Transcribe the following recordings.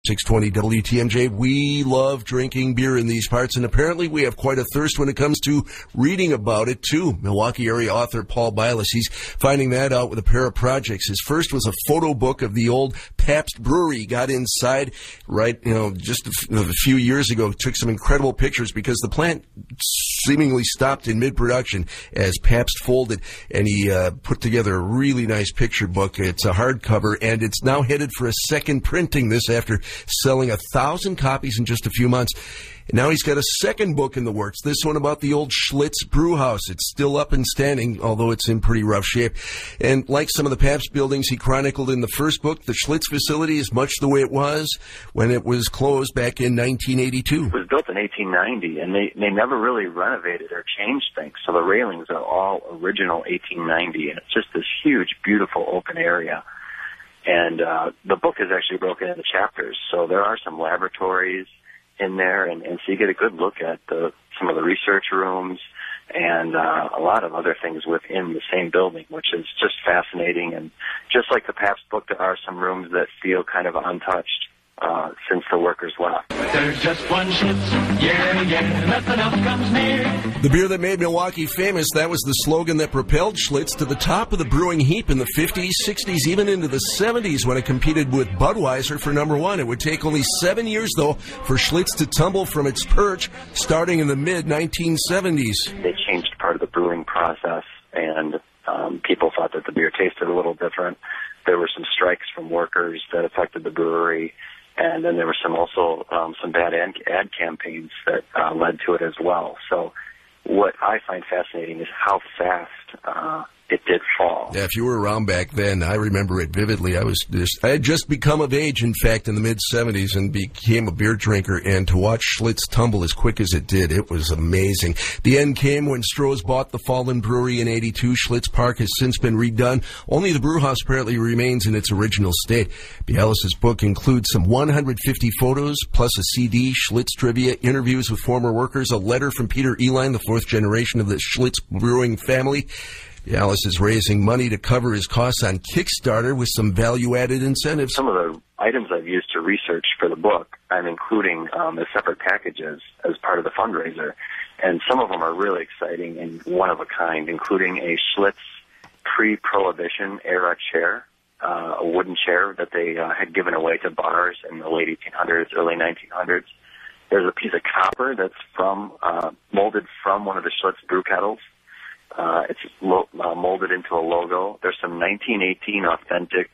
AM620 WTMJ. We love drinking beer in these parts, and apparently we have quite a thirst when it comes to reading about it, too. Milwaukee area author Paul Bylas, he's finding that out with a pair of projects. His first was a photo book of the old Pabst Brewery. He got inside just a few years ago, took some incredible pictures because the plant seemingly stopped in mid-production as Pabst folded, and he put together a really nice picture book. It's a hardcover, and it's now headed for a second printing this after selling 1,000 copies in just a few months. And now he's got a second book in the works, this one about the old Schlitz brew house. It's still up and standing, although it's in pretty rough shape. And like some of the Pabst buildings he chronicled in the first book, the Schlitz facility is much the way it was when it was closed back in 1982. It was built in 1890, and they never really renovated or changed things. So the railings are all original 1890, and it's just this huge, beautiful open area. And the book is actually broken into chapters, so there are some laboratories in there, and so you get a good look at some of the research rooms and a lot of other things within the same building, which is just fascinating. And just like the Pabst book, there are some rooms that feel kind of untouched since the workers left. There's just one Schlitz, yeah, nothing else comes near. The beer that made Milwaukee famous, that was the slogan that propelled Schlitz to the top of the brewing heap in the 50s, 60s, even into the 70s when it competed with Budweiser for number one. It would take only 7 years, though, for Schlitz to tumble from its perch, starting in the mid-1970s. They changed part of the brewing process, and people thought that the beer tasted a little different. There were some strikes from workers that affected the brewery. And then there were some bad ad campaigns that led to it as well. So what I find fascinating is how fast it did fall. Yeah, if you were around back then, I remember it vividly. I had just become of age, in fact, in the mid-'70s and became a beer drinker, and to watch Schlitz tumble as quick as it did, it was amazing. The end came when Stroh's bought the fallen brewery in 82. Schlitz Park has since been redone. Only the brew house apparently remains in its original state. Bialis' book includes some 150 photos, plus a CD, Schlitz trivia, interviews with former workers, a letter from Peter Eline, the fourth generation of the Schlitz brewing family. Bialis is raising money to cover his costs on Kickstarter with some value-added incentives. Some of the items I've used to research for the book, I'm including as separate packages as part of the fundraiser. And some of them are really exciting and one of a kind, including a Schlitz pre-Prohibition era chair, a wooden chair that they had given away to bars in the late 1800s, early 1900s. There's a piece of copper that's molded from one of the Schlitz brew kettles. It's molded into a logo. There's some 1918 authentic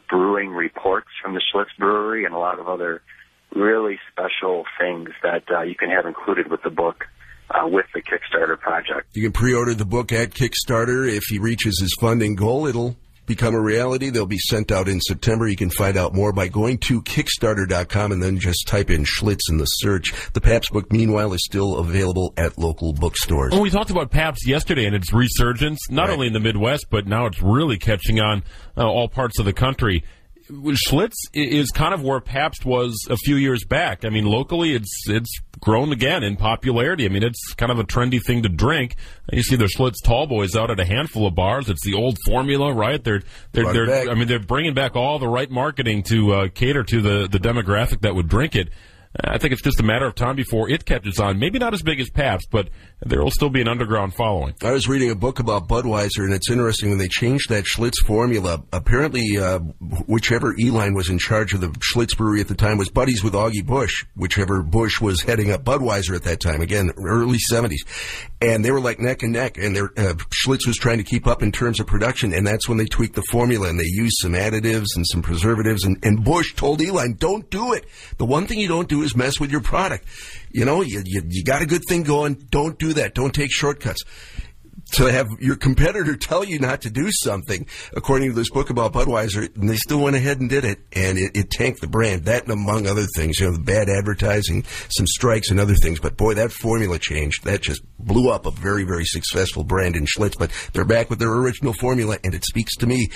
brewing reports from the Schlitz brewery and a lot of other really special things that you can have included with the book with the Kickstarter project. You can pre-order the book at Kickstarter. If he reaches his funding goal, it'll become a reality. They'll be sent out in September. You can find out more by going to Kickstarter.com and then just type in Schlitz in the search. The Pabst book, meanwhile, is still available at local bookstores. Well, we talked about Pabst yesterday and its resurgence, not only in the Midwest, but now it's really catching on all parts of the country. Schlitz is kind of where Pabst was a few years back. I mean, locally, it's grown again in popularity. I mean, it's kind of a trendy thing to drink. You see the Schlitz Tall Boys out at a handful of bars. It's the old formula, right? They're bringing back all the right marketing to cater to the demographic that would drink it. I think it's just a matter of time before it catches on. Maybe not as big as Pabst, but there will still be an underground following. I was reading a book about Budweiser, and it's interesting when they changed that Schlitz formula. Apparently, whichever Eline was in charge of the Schlitz brewery at the time was buddies with Augie Busch, whichever Busch was heading up Budweiser at that time, again, early 70s. And they were like neck and neck, and Schlitz was trying to keep up in terms of production, and that's when they tweaked the formula, and they used some additives and some preservatives, and Busch told Eline, don't do it. The one thing you don't do is mess with your product. You know, you got a good thing going. Don't do that. Don't take shortcuts. To have your competitor tell you not to do something, according to this book about Budweiser, and they still went ahead and did it, and it tanked the brand. That and among other things, the bad advertising, some strikes and other things. But boy, that formula changed. That just blew up a very, very successful brand in Schlitz. But they're back with their original formula, and it speaks to me